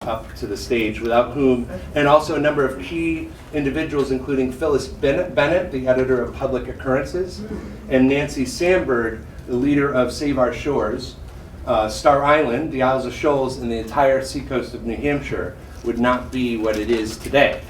up to the stage, without whom, and also a number of key individuals, including Phyllis Bennett, the editor of Public Occurrences, and Nancy Sandberg, the leader of Save Our Shores, Star Island, the Isles of Shoals, and the entire seacoast of New Hampshire would not be what it is today.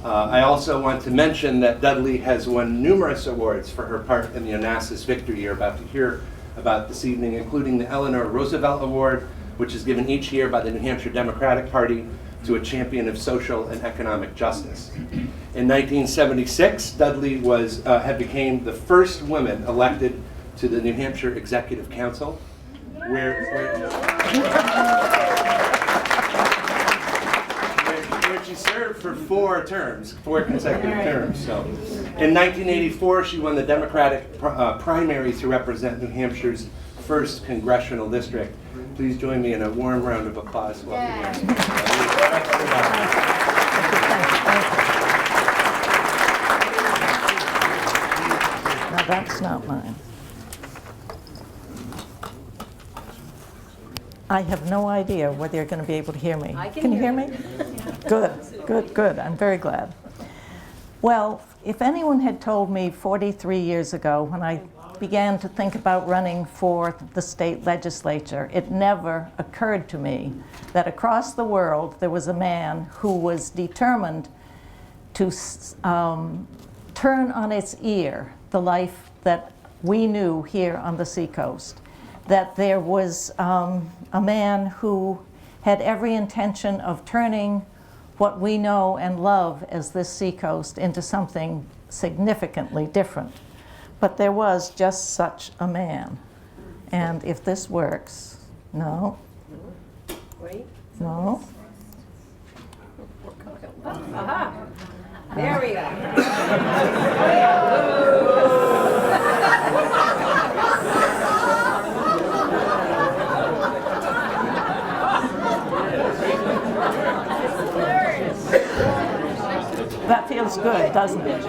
I also want to mention that Dudley has won numerous awards for her part in the Onassis victory you're about to hear about this evening, including the Eleanor Roosevelt Award, which is given each year by the New Hampshire Democratic Party to a champion of social and economic justice. In 1976, Dudley had became the first woman elected to the New Hampshire Executive Council, where she served for 4 consecutive terms. So, in 1984, she won the Democratic primary to represent New Hampshire's 1st congressional district. Please join me in a warm round of applause. No, that's not mine. I have no idea whether you're going to be able to hear me. Can you hear me? Good. I'm very glad. Well, if anyone had told me 43 years ago when I began to think about running for the state legislature, it never occurred to me that across the world there was a man who was determined to turn on its ear the life that we knew here on the seacoast. That there was a man who had every intention of turning what we know and love as this seacoast into something significantly different. But there was just such a man. And if this works, no. Wait. No. Aha. There we go. That feels good, doesn't it?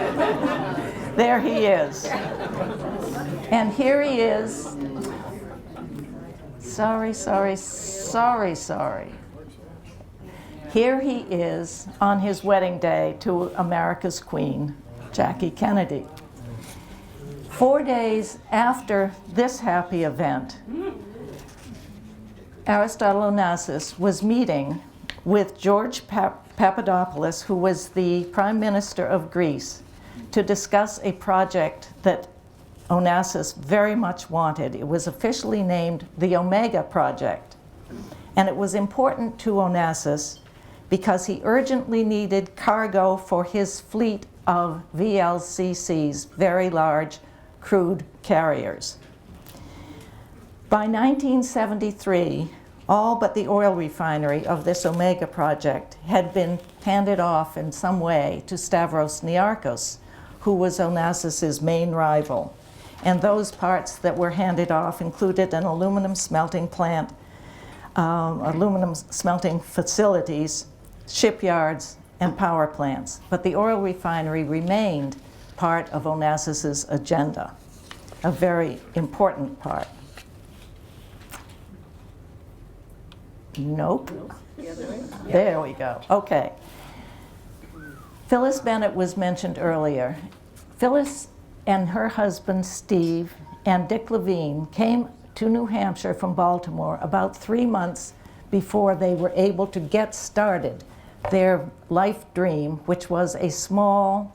There he is. And here he is. Sorry. Here he is on his wedding day to America's Queen, Jackie Kennedy. 4 days after this happy event, Aristotle Onassis was meeting with George Papadopoulos, who was the Prime Minister of Greece, to discuss a project that Onassis very much wanted. It was officially named the Omega Project. And it was important to Onassis because he urgently needed cargo for his fleet of VLCCs, very large crude carriers. By 1973, all but the oil refinery of this Omega project had been handed off in some way to Stavros Niarchos, who was Onassis's main rival. And those parts that were handed off included an aluminum smelting plant, aluminum smelting facilities, shipyards, and power plants. But the oil refinery remained part of Onassis's agenda, a very important part. Nope. There we go. Okay. Phyllis Bennett was mentioned earlier. Phyllis and her husband Steve and Dick Levine came to New Hampshire from Baltimore about 3 months before they were able to get started their life dream, which was a small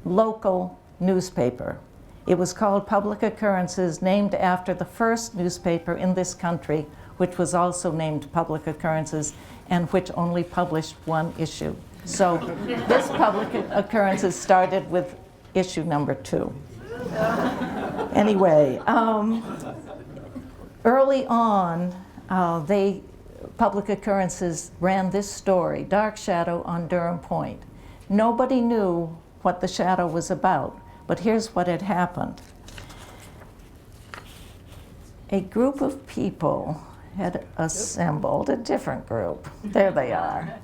local newspaper. It was called Public Occurrences, named after the first newspaper in this country, which was also named Public Occurrences and which only published 1 issue. So this Public Occurrences started with issue number 2. Anyway, early on, Public Occurrences ran this story, Dark Shadow on Durham Point. Nobody knew what the shadow was about, but here's what had happened. A group of people had assembled, a different group. There they are.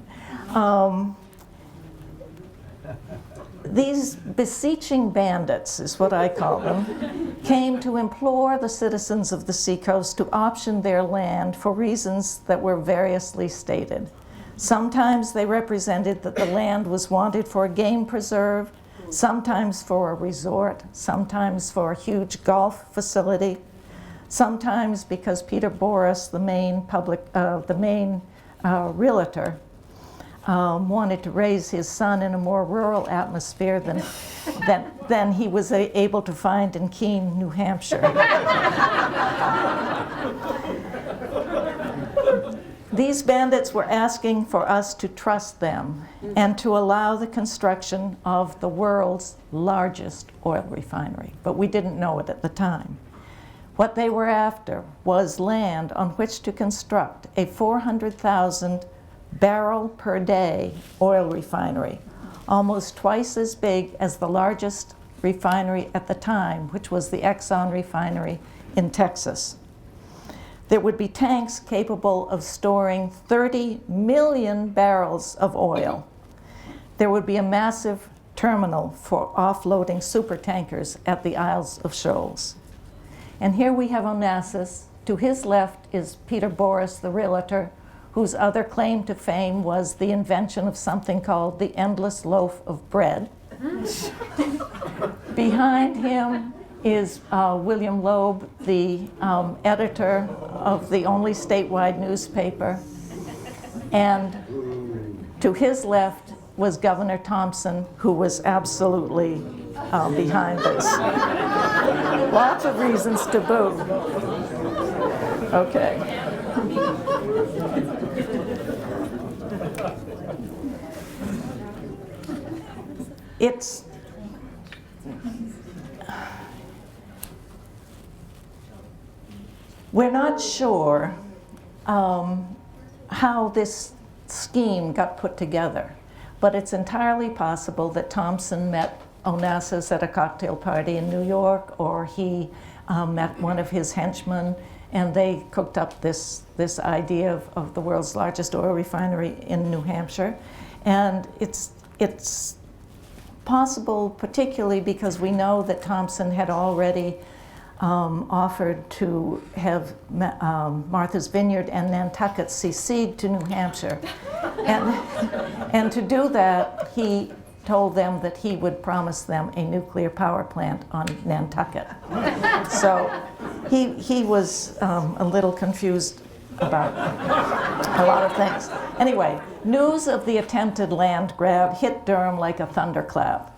These beseeching bandits, is what I call them, came to implore the citizens of the seacoast to option their land for reasons that were variously stated. Sometimes they represented that the land was wanted for a game preserve, sometimes for a resort, sometimes for a huge golf facility, sometimes because Peter Boris, the main realtor, wanted to raise his son in a more rural atmosphere than he was able to find in Keene, New Hampshire. These bandits were asking for us to trust them and to allow the construction of the world's largest oil refinery, but we didn't know it at the time. What they were after was land on which to construct a 400,000 barrel per day oil refinery, almost twice as big as the largest refinery at the time, which was the Exxon refinery in Texas. There would be tanks capable of storing 30 million barrels of oil. There would be a massive terminal for offloading supertankers at the Isles of Shoals. And here we have Onassis. To his left is Peter Boris, the realtor, whose other claim to fame was the invention of something called the endless loaf of bread. Behind him is William Loeb, the editor of the only statewide newspaper. And to his left was Governor Thompson, who was absolutely behind this. Lots of reasons to boo. Okay. We're not sure how this scheme got put together, but it's entirely possible that Thompson met Onassis at a cocktail party in New York, or he met one of his henchmen, and they cooked up this idea of the world's largest oil refinery in New Hampshire. And it's possible, particularly because we know that Thompson had already offered to have Martha's Vineyard and Nantucket secede to New Hampshire. And to do that, he told them that he would promise them a nuclear power plant on Nantucket. So he was a little confused about a lot of things. Anyway, news of the attempted land grab hit Durham like a thunderclap.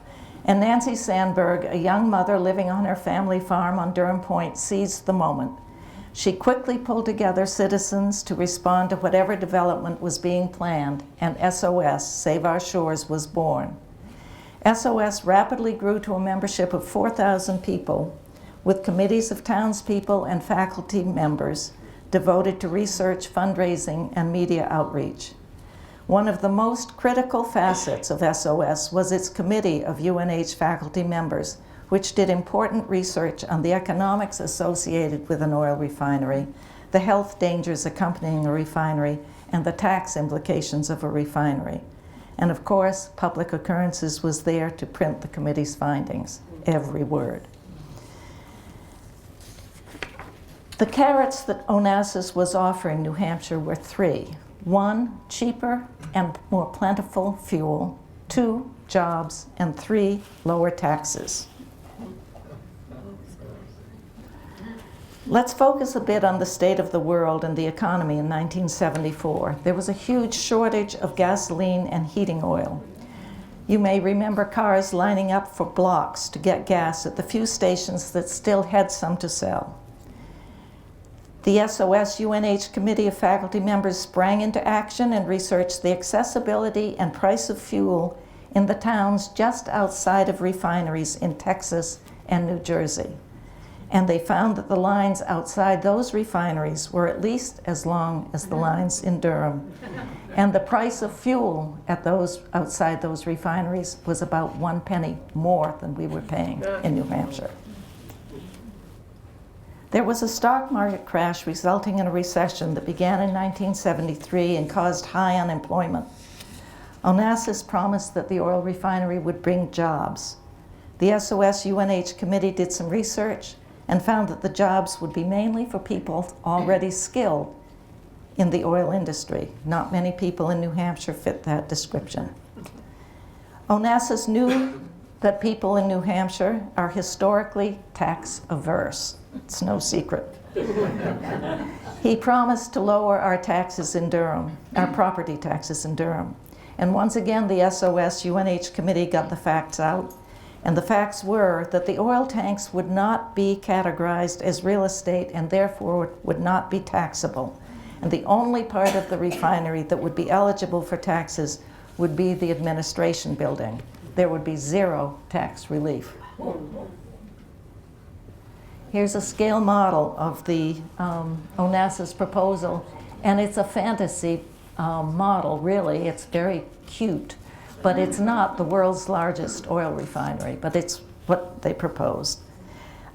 And Nancy Sandberg, a young mother living on her family farm on Durham Point, seized the moment. She quickly pulled together citizens to respond to whatever development was being planned, and SOS, Save Our Shores, was born. SOS rapidly grew to a membership of 4,000 people, with committees of townspeople and faculty members devoted to research, fundraising, and media outreach. One of the most critical facets of SOS was its committee of UNH faculty members, which did important research on the economics associated with an oil refinery, the health dangers accompanying a refinery, and the tax implications of a refinery. And of course, Public Occurrences was there to print the committee's findings, every word. The carrots that Onassis was offering New Hampshire were three. 1, cheaper and more plentiful fuel. 2, jobs. And 3, lower taxes. Let's focus a bit on the state of the world and the economy in 1974. There was a huge shortage of gasoline and heating oil. You may remember cars lining up for blocks to get gas at the few stations that still had some to sell. The SOS UNH Committee of Faculty members sprang into action and researched the accessibility and price of fuel in the towns just outside of refineries in Texas and New Jersey. And they found that the lines outside those refineries were at least as long as the lines in Durham. And the price of fuel at those outside those refineries was about 1 penny more than we were paying in New Hampshire. There was a stock market crash resulting in a recession that began in 1973 and caused high unemployment. Onassis promised that the oil refinery would bring jobs. The SOS-UNH committee did some research and found that the jobs would be mainly for people already skilled in the oil industry. Not many people in New Hampshire fit that description. Onassis knew that people in New Hampshire are historically tax averse. It's no secret. He promised to lower our taxes in Durham, our property taxes in Durham. And once again, the SOS-UNH committee got the facts out. And the facts were that the oil tanks would not be categorized as real estate and therefore would not be taxable. And the only part of the refinery that would be eligible for taxes would be the administration building. There would be zero tax relief. Here's a scale model of the Onassis proposal, and it's a fantasy model, really. It's very cute, but it's not the world's largest oil refinery, but it's what they proposed.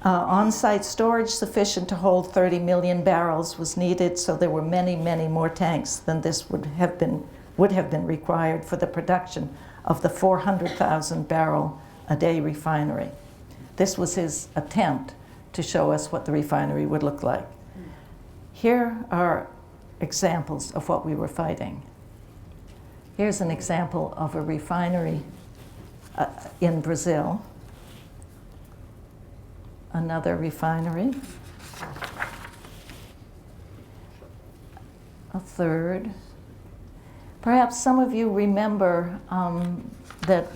On-site storage sufficient to hold 30 million barrels was needed, so there were many, many more tanks than this would have been required for the production of the 400,000 barrel a day refinery. This was his attempt to show us what the refinery would look like. Here are examples of what we were fighting. Here's an example of a refinery in Brazil. Another refinery. A third. Perhaps some of you remember that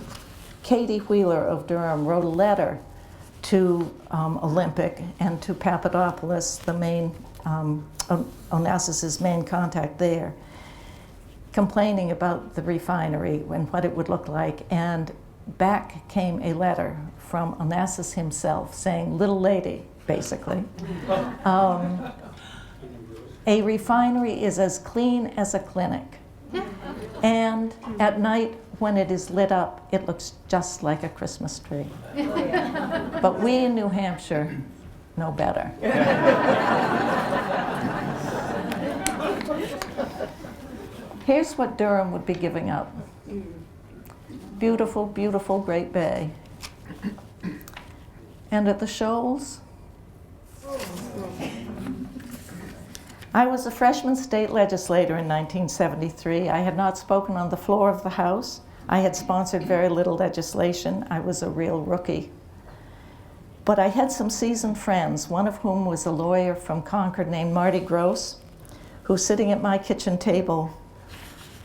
Katie Wheeler of Durham wrote a letter to Olympic and to Papadopoulos, the main, Onassis's main contact there, complaining about the refinery and what it would look like. And back came a letter from Onassis himself saying, "Little lady," basically. A refinery is as clean as a clinic. And at night, when it is lit up, it looks just like a Christmas tree. But we in New Hampshire know better. Here's what Durham would be giving up. Beautiful, beautiful Great Bay. And at the Shoals, I was a freshman state legislator in 1973. I had not spoken on the floor of the House. I had sponsored very little legislation. I was a real rookie. But I had some seasoned friends, one of whom was a lawyer from Concord named Marty Gross, who, sitting at my kitchen table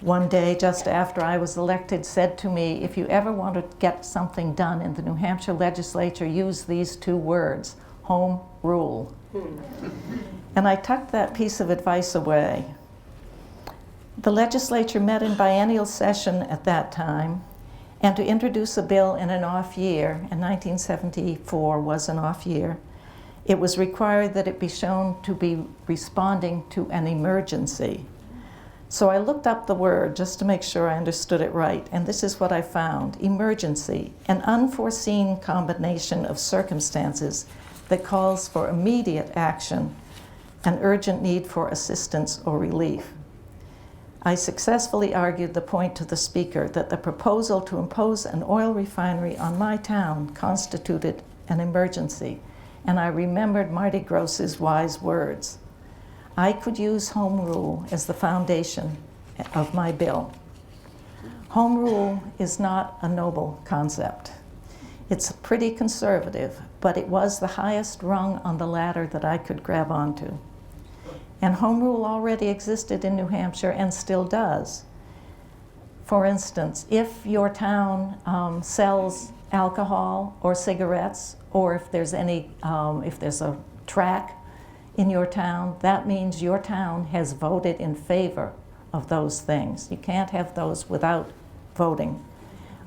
one day just after I was elected, said to me, "If you ever want to get something done in the New Hampshire legislature, use these two words, home rule." And I tucked that piece of advice away. The legislature met in biennial session at that time, and to introduce a bill in an off year, and 1974 was an off year, it was required that it be shown to be responding to an emergency. So I looked up the word just to make sure I understood it right, and this is what I found. Emergency, an unforeseen combination of circumstances that calls for immediate action, an urgent need for assistance or relief. I successfully argued the point to the Speaker that the proposal to impose an oil refinery on my town constituted an emergency, and I remembered Marty Gross's wise words. I could use home rule as the foundation of my bill. Home rule is not a noble concept. It's pretty conservative, but it was the highest rung on the ladder that I could grab onto. And home rule already existed in New Hampshire and still does. For instance, if your town sells alcohol or cigarettes, or if there's a track in your town, that means your town has voted in favor of those things. You can't have those without voting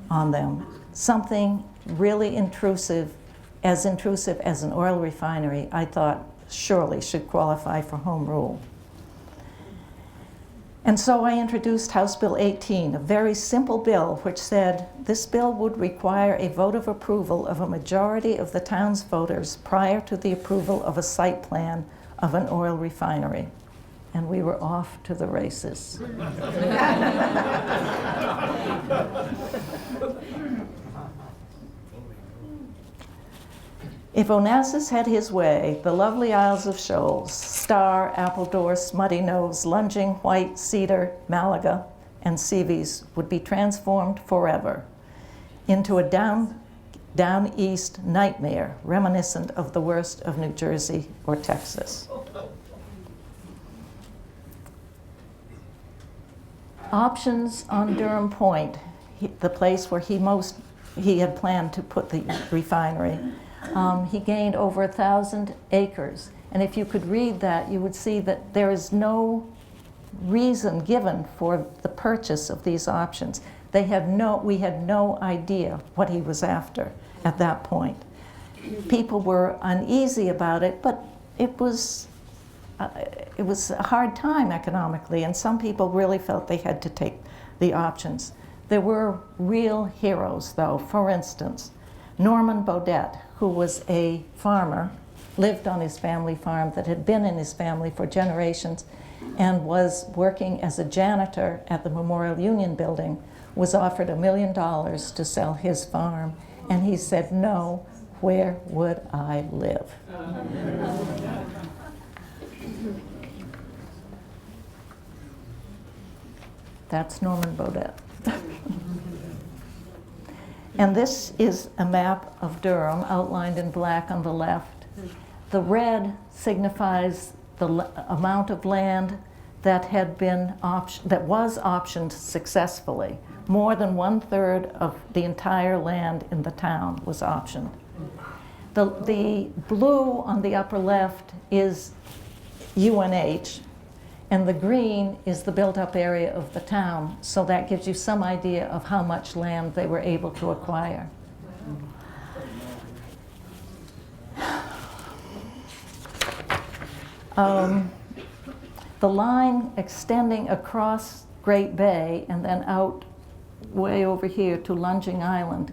on them. Something really intrusive as an oil refinery, I thought surely should qualify for home rule. And so I introduced House Bill 18, a very simple bill which said this bill would require a vote of approval of a majority of the town's voters prior to the approval of a site plan of an oil refinery. And we were off to the races. If Onassis had his way, the lovely Isles of Shoals, Star, Appledore, Smutty Nose, Lunging, White, Cedar, Malaga, and Seavies would be transformed forever into a down east nightmare reminiscent of the worst of New Jersey or Texas. Options on Durham Point, the place where he had planned to put the refinery. He gained over 1,000 acres. And if you could read that, you would see that there is no reason given for the purchase of these options. We had no idea what he was after at that point. People were uneasy about it, but it was a hard time economically, and some people really felt they had to take the options. There were real heroes, though. For instance, Norman Baudet, who was a farmer, lived on his family farm that had been in his family for generations, and was working as a janitor at the Memorial Union Building, was offered $1 million to sell his farm. And he said, no, where would I live? That's Norman Baudet. And this is a map of Durham outlined in black on the left. The red signifies the amount of land that had been was optioned successfully. More than 1/3 of the entire land in the town was optioned. The blue on the upper left is UNH, and the green is the built-up area of the town, so that gives you some idea of how much land they were able to acquire. The line extending across Great Bay and then out way over here to Lunging Island,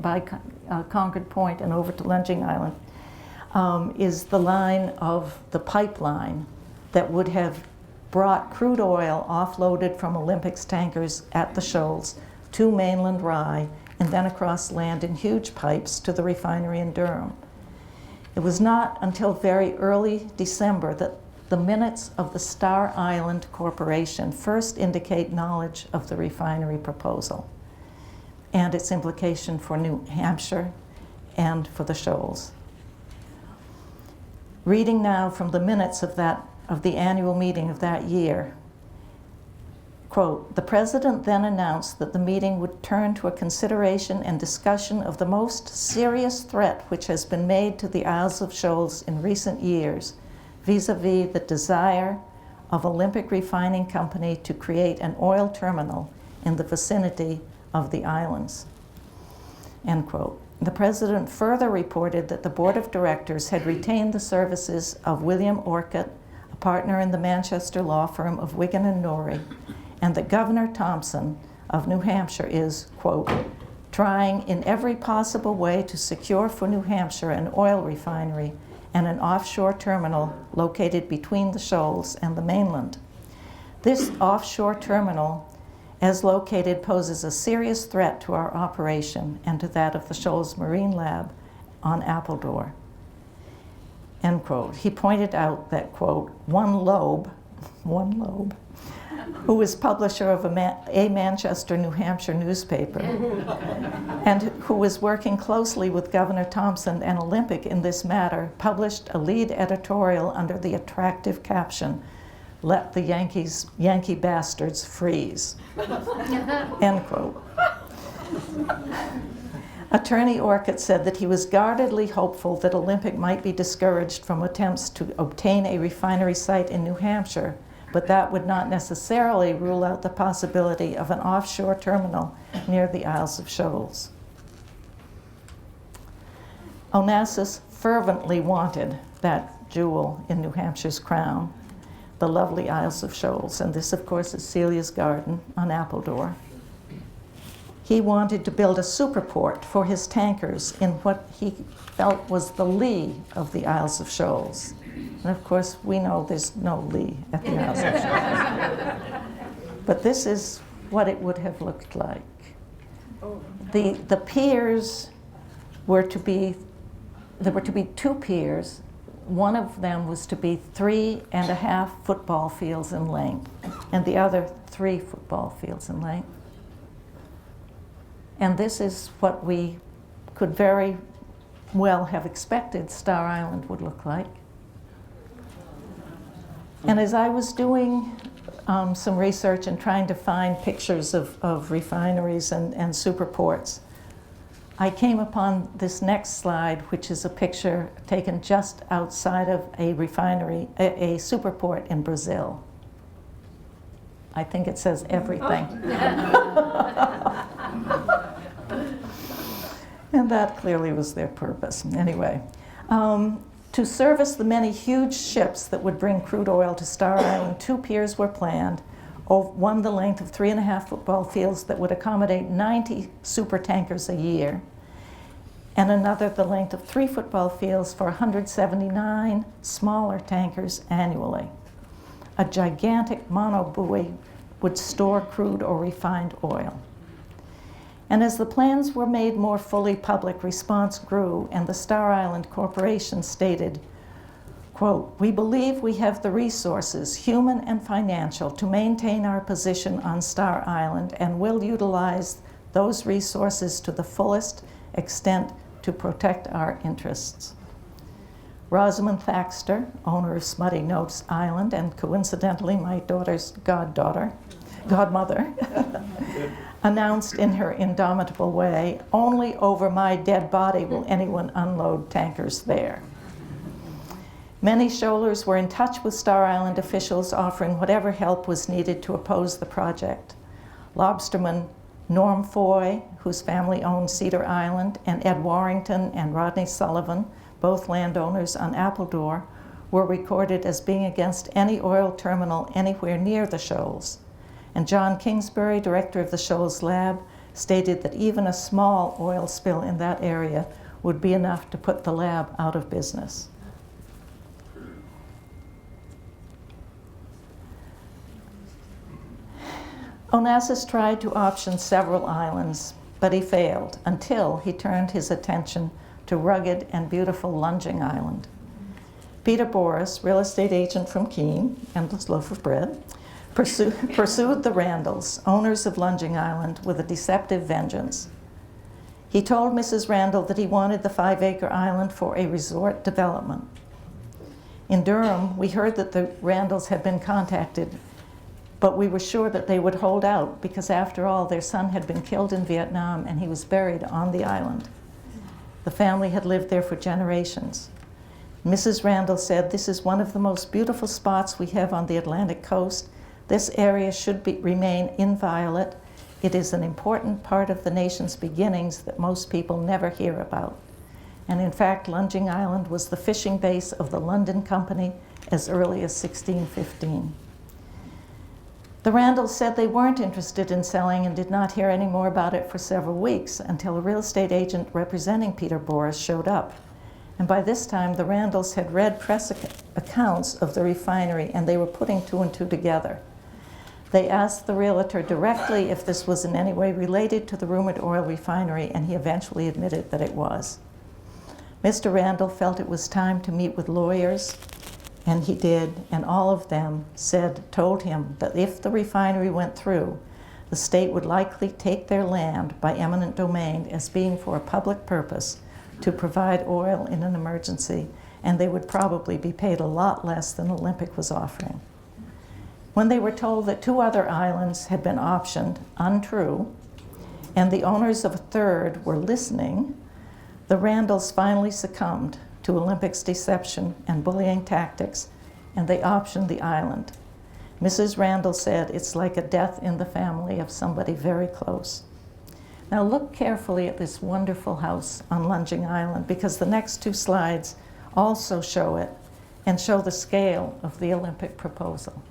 by Concord Point and over to Lunging Island, is the line of the pipeline that would have brought crude oil offloaded from Olympics tankers at the Shoals to mainland Rye and then across land in huge pipes to the refinery in Durham. It was not until very early December that the minutes of the Star Island Corporation first indicate knowledge of the refinery proposal and its implication for New Hampshire and for the Shoals. Reading now from the minutes of the annual meeting of that year, quote, the president then announced that the meeting would turn to a consideration and discussion of the most serious threat which has been made to the Isles of Shoals in recent years, vis-a-vis the desire of Olympic Refining Company to create an oil terminal in the vicinity of the islands, end quote. The president further reported that the board of directors had retained the services of William Orcutt, a partner in the Manchester law firm of Wigan and Norrie, and that Governor Thompson of New Hampshire is, quote, trying in every possible way to secure for New Hampshire an oil refinery and an offshore terminal located between the Shoals and the mainland. This offshore terminal, as located, poses a serious threat to our operation and to that of the Shoals Marine Lab on Appledore, end quote. He pointed out that, quote, one Loeb, who was publisher of a Manchester, New Hampshire newspaper, and who was working closely with Governor Thompson and Olympic in this matter, published a lead editorial under the attractive caption, "Let the Yankee bastards freeze," end quote. Attorney Orcutt said that he was guardedly hopeful that Olympic might be discouraged from attempts to obtain a refinery site in New Hampshire, but that would not necessarily rule out the possibility of an offshore terminal near the Isles of Shoals. Onassis fervently wanted that jewel in New Hampshire's crown, the lovely Isles of Shoals, and this, of course, is Celia's Garden on Appledore. He wanted to build a superport for his tankers in what he felt was the lee of the Isles of Shoals. And of course, we know there's no lee at the Isles of Shoals. But this is what it would have looked like. The piers were to be there were to be 2 piers. One of them was to be 3.5 football fields in length, and the other 3 football fields in length. And this is what we could very well have expected Star Island would look like. And as I was doing some research and trying to find pictures of refineries and superports, I came upon this next slide, which is a picture taken just outside of a refinery, a superport in Brazil. I think it says everything. And that clearly was their purpose. Anyway, to service the many huge ships that would bring crude oil to Star Island, 2 piers were planned, one the length of 3.5 football fields that would accommodate 90 super tankers a year, and another the length of 3 football fields for 179 smaller tankers annually. A gigantic monobuoy would store crude or refined oil. And as the plans were made more fully public, response grew, and the Star Island Corporation stated, quote, "We believe we have the resources, human and financial, to maintain our position on Star Island and will utilize those resources to the fullest extent to protect our interests." Rosamond Thaxter, owner of Smutty Notes Island and coincidentally my daughter's godmother, announced in her indomitable way, "Only over my dead body will anyone unload tankers there." Many shoalers were in touch with Star Island officials offering whatever help was needed to oppose the project. Lobsterman Norm Foy, whose family owned Cedar Island, and Ed Warrington and Rodney Sullivan, both landowners on Appledore, were recorded as being against any oil terminal anywhere near the shoals. And John Kingsbury, director of the Shoals Lab, stated that even a small oil spill in that area would be enough to put the lab out of business. Onassis tried to option several islands, but he failed until he turned his attention to rugged and beautiful Lunging Island. Peter Boris, real estate agent from Keene, endless loaf of bread, pursued the Randalls, owners of Lunging Island, with a deceptive vengeance. He told Mrs. Randall that he wanted the 5-acre island for a resort development. In Durham, we heard that the Randalls had been contacted, but we were sure that they would hold out because, after all, their son had been killed in Vietnam and he was buried on the island. The family had lived there for generations. Mrs. Randall said, "This is one of the most beautiful spots we have on the Atlantic coast. This area should remain inviolate. It is an important part of the nation's beginnings that most people never hear about." And in fact, Lunging Island was the fishing base of the London Company as early as 1615. The Randalls said they weren't interested in selling and did not hear any more about it for several weeks until a real estate agent representing Peter Boris showed up. And by this time, the Randalls had read press accounts of the refinery and they were putting 2 and 2 together. They asked the realtor directly if this was in any way related to the rumored oil refinery, and he eventually admitted that it was. Mr. Randall felt it was time to meet with lawyers, and he did, and all of them told him that if the refinery went through, the state would likely take their land by eminent domain as being for a public purpose to provide oil in an emergency, and they would probably be paid a lot less than Olympic was offering. When they were told that 2 other islands had been optioned, untrue, and the owners of a 3rd were listening, the Randalls finally succumbed to Olympic's deception and bullying tactics, and they optioned the island. Mrs. Randall said, "It's like a death in the family of somebody very close." Now look carefully at this wonderful house on Lunging Island, because the next 2 slides also show it and show the scale of the Olympic proposal.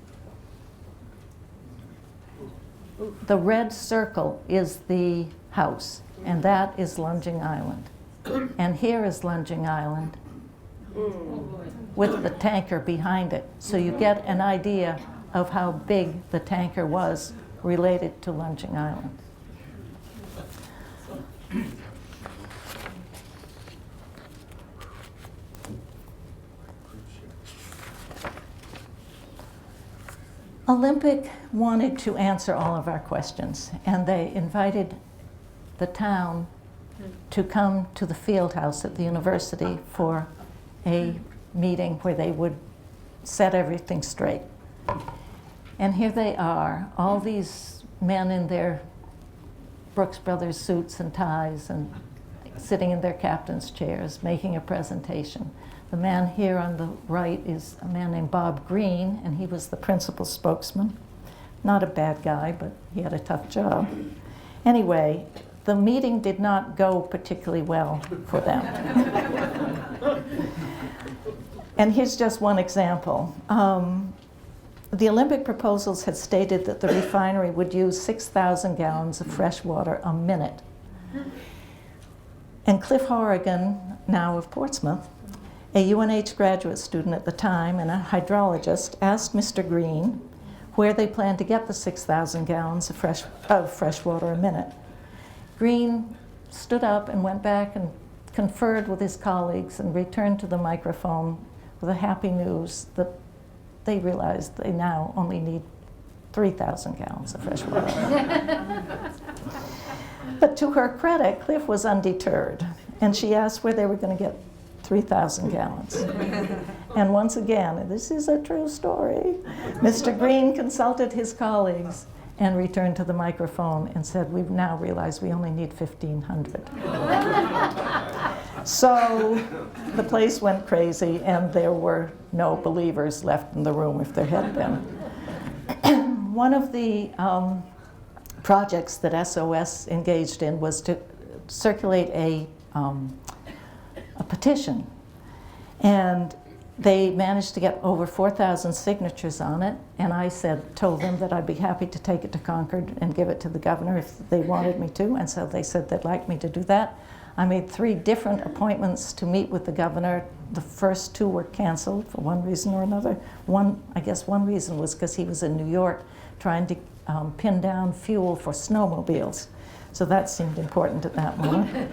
The red circle is the house, and that is Lunging Island. And here is Lunging Island with the tanker behind it. So you get an idea of how big the tanker was related to Lunging Island. Olympic wanted to answer all of our questions, and they invited the town to come to the field house at the university for a meeting where they would set everything straight. And here they are, all these men in their Brooks Brothers suits and ties and sitting in their captain's chairs making a presentation. The man here on the right is a man named Bob Green, and he was the principal spokesman. Not a bad guy, but he had a tough job. Anyway, the meeting did not go particularly well for them. And here's just one example. The Olympic proposals had stated that the refinery would use 6,000 gallons of fresh water a minute. And Cliff Horrigan, now of Portsmouth, a UNH graduate student at the time and a hydrologist, asked Mr. Green where they planned to get the 6,000 gallons of fresh water a minute. Green stood up and went back and conferred with his colleagues and returned to the microphone with the happy news that they realized they now only need 3,000 gallons of fresh water. But to her credit, Cliff was undeterred, and she asked where they were going to get 3,000 gallons. And once again, this is a true story, Mr. Green consulted his colleagues and returned to the microphone and said, "We've now realized we only need 1,500. So the place went crazy, and there were no believers left in the room if there had been. One of the projects that SOS engaged in was to circulate a petition. And they managed to get over 4,000 signatures on it, and I told them that I'd be happy to take it to Concord and give it to the governor if they wanted me to, and so they said they'd like me to do that. I made 3 different appointments to meet with the governor. The first 2 were canceled for one reason or another. I guess one reason was because he was in New York trying to pin down fuel for snowmobiles. So that seemed important at that moment.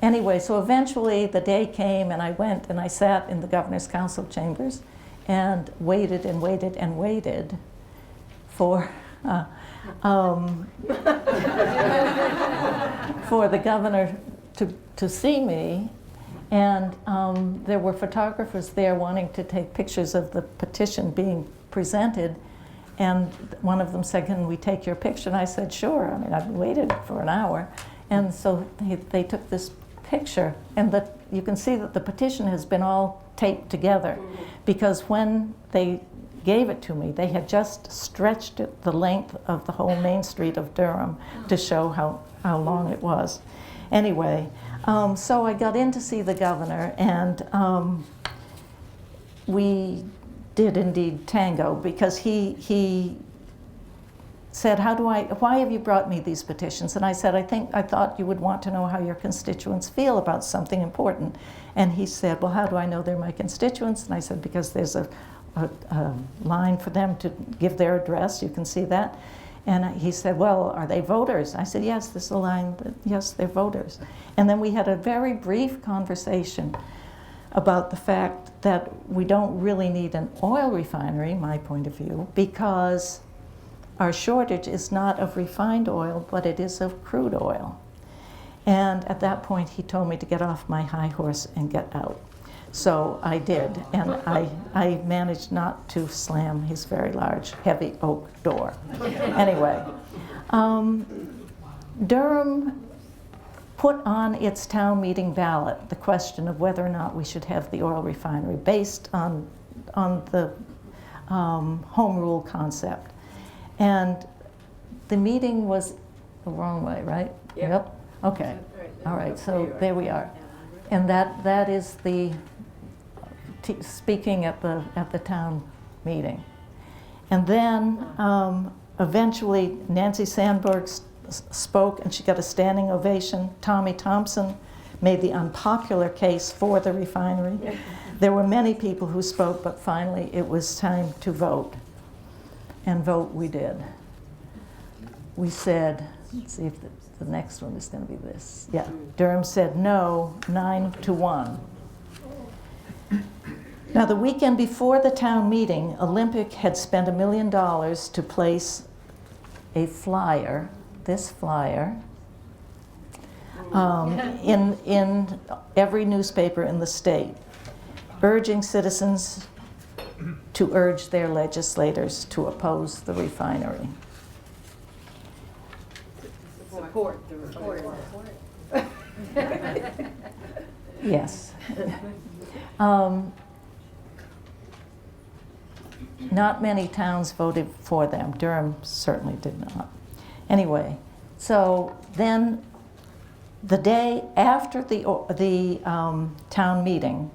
Anyway, so eventually the day came, and I went and I sat in the governor's council chambers and waited and waited and waited for for the governor to see me. And there were photographers there wanting to take pictures of the petition being presented. And one of them said, "Can we take your picture?" And I said, "Sure." I mean, I've waited for an hour. And so they took this picture, and you can see that the petition has been all taped together, because when they gave it to me, they had just stretched it the length of the whole main street of Durham to show how long it was. Anyway, so I got in to see the governor, and we did indeed tango, because he said, why have you brought me these petitions? And I said, I thought you would want to know how your constituents feel about something important. And he said, well, how do I know they're my constituents? And I said, because there's a line for them to give their address. You can see that. And he said, well, are they voters? I said, yes, there's a line that, yes, they're voters. And then we had a very brief conversation about the fact that we don't really need an oil refinery, my point of view, because our shortage is not of refined oil, but it is of crude oil. And at that point, he told me to get off my high horse and get out. So I did, and I managed not to slam his very large, heavy oak door. Anyway, Durham put on its town meeting ballot the question of whether or not we should have the oil refinery based on the home rule concept. And the meeting was the wrong way, right? Yep. Okay. All right. So there we are. And that is the speaking at the town meeting. And then eventually Nancy Sandberg spoke, and she got a standing ovation. Tommy Thompson made the unpopular case for the refinery. There were many people who spoke, but finally it was time to vote. And vote we did. We said, let's see if the next one is going to be this. Yeah, Durham said no, 9-1. Now, the weekend before the town meeting, Olympic had spent $1 million to place a flyer, this flyer, in every newspaper in the state, urging citizens to urge their legislators to oppose the refinery. Support the report. Yes. Not many towns voted for them. Durham certainly did not. Anyway, so then the day after the town meeting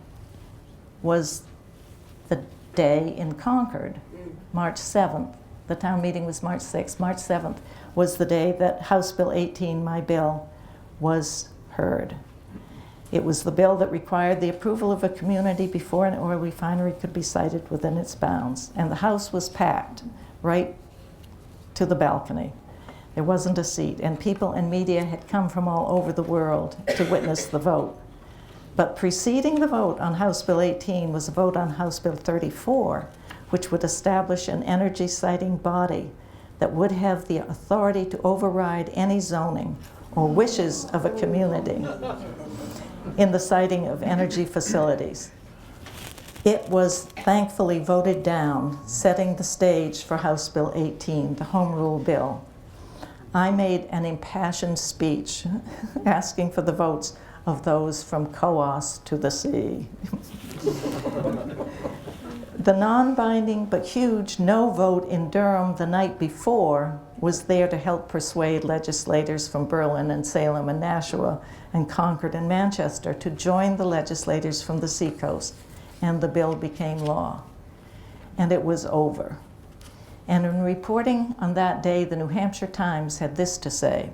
was the day in Concord, March 7th. The town meeting was March 6th. March 7th was the day that House Bill 18, my bill, was heard. It was the bill that required the approval of a community before an oil refinery could be sited within its bounds. And the House was packed right to the balcony. There wasn't a seat, and people and media had come from all over the world to witness the vote. But preceding the vote on House Bill 18 was a vote on House Bill 34, which would establish an energy siting body that would have the authority to override any zoning or wishes of a community in the siting of energy facilities. It was thankfully voted down, setting the stage for House Bill 18, the Home Rule Bill. I made an impassioned speech asking for the votes of those from Coos to the sea. The non-binding but huge no vote in Durham the night before was there to help persuade legislators from Berlin and Salem and Nashua and Concord and Manchester to join the legislators from the seacoast, and the bill became law. And it was over. And in reporting on that day, the New Hampshire Times had this to say: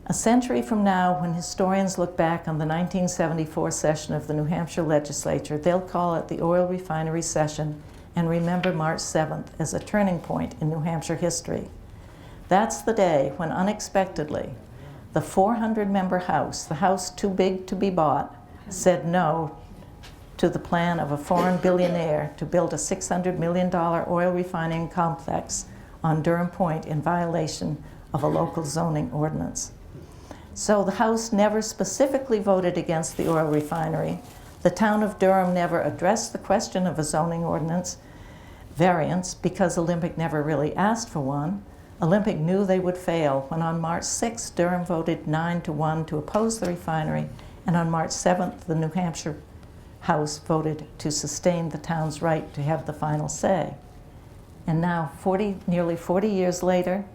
"A century from now, when historians look back on the 1974 session of the New Hampshire legislature, they'll call it the oil refinery session and remember March 7th as a turning point in New Hampshire history. That's the day when unexpectedly the 400-member House, the House too big to be bought, said no to the plan of a foreign billionaire to build a $600 million oil refining complex on Durham Point in violation of a local zoning ordinance. So the House never specifically voted against the oil refinery. The town of Durham never addressed the question of a zoning ordinance variance because Olympic never really asked for one. Olympic knew they would fail when on March 6th, Durham voted 9-1 to oppose the refinery, and on March 7th, the New Hampshire House voted to sustain the town's right to have the final say. And now, nearly 40 years later,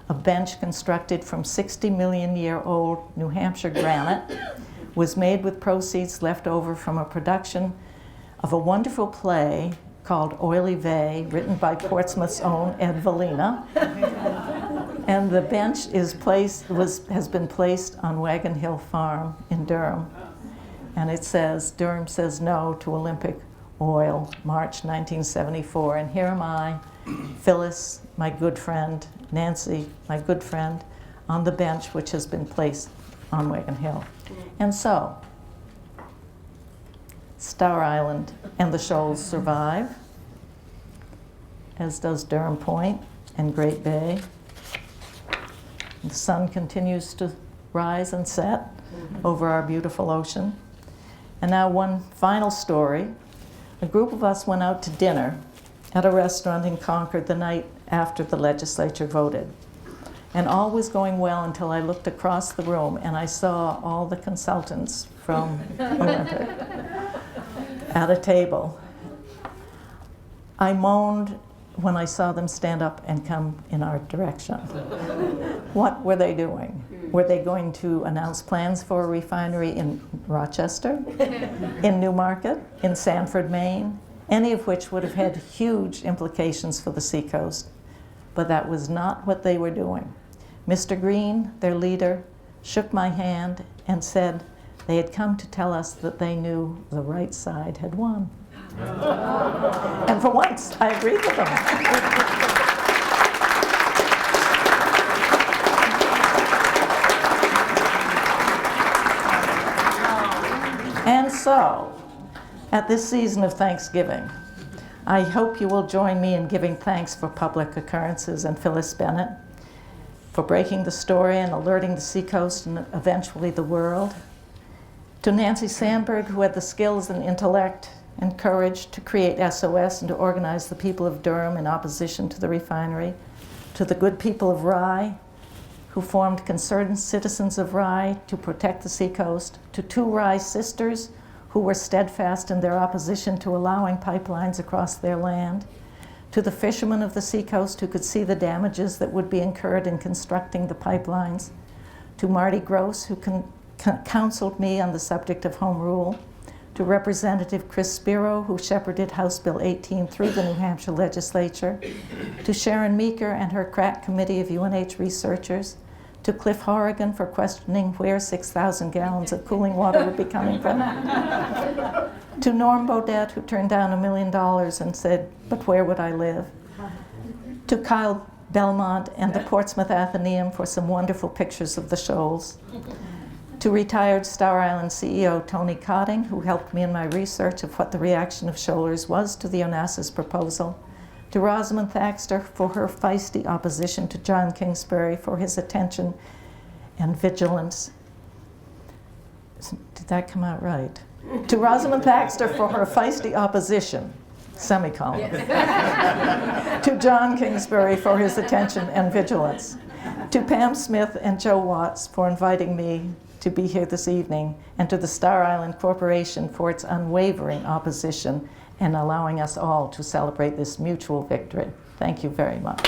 a bench constructed from 60-million-year-old New Hampshire granite was made with proceeds left over from a production of a wonderful play called Oily Vey, written by Portsmouth's own Ed Valina. And the bench has been placed on Wagon Hill Farm in Durham. And it says, "Durham says no to Olympic oil, March 1974. And here am I, Phyllis, my good friend, Nancy, my good friend, on the bench which has been placed on Wagon Hill." And so, Star Island and the Shoals survive, as does Durham Point and Great Bay. The sun continues to rise and set over our beautiful ocean. And now one final story. A group of us went out to dinner at a restaurant in Concord the night after the legislature voted. And all was going well until I looked across the room and I saw all the consultants from Olympic at a table. I moaned when I saw them stand up and come in our direction. What were they doing? Were they going to announce plans for a refinery in Rochester, in Newmarket, in Sanford, Maine, any of which would have had huge implications for the seacoast? But that was not what they were doing. Mr. Green, their leader, shook my hand and said they had come to tell us that they knew the right side had won. And for once, I agreed with them. And so, At this season of Thanksgiving, I hope you will join me in giving thanks for public occurrences and Phyllis Bennett, for breaking the story and alerting the seacoast and eventually the world. To Nancy Sandberg, who had the skills and intellect and courage to create SOS and to organize the people of Durham in opposition to the refinery. To the good people of Rye, who formed concerned citizens of Rye to protect the seacoast. To two Rye sisters, who were steadfast in their opposition to allowing pipelines across their land. To the fishermen of the seacoast who could see the damages that would be incurred in constructing the pipelines. To Marty Gross, who counseled me on the subject of home rule. To Representative Chris Spiro, who shepherded House Bill 18 through the New Hampshire legislature. To Sharon Meeker and her crack committee of UNH researchers. To Cliff Horrigan for questioning where 6,000 gallons of cooling water would be coming from. To Norm Bodette, who turned down $1 million and said, "But where would I live?" To Kyle Belmont and the Portsmouth Athenaeum for some wonderful pictures of the shoals. To retired Star Island CEO Tony Cotting, who helped me in my research of what the reaction of shoalers was to the Onassis proposal. To Rosamond Thaxter for her feisty opposition to John Kingsbury for his attention and vigilance. Did that come out right? To Rosamond Thaxter for her feisty opposition, semicolon. Yes. To John Kingsbury for his attention and vigilance. To Pam Smith and Joe Watts for inviting me to be here this evening, and to the Star Island Corporation for its unwavering opposition and allowing us all to celebrate this mutual victory. Thank you very much.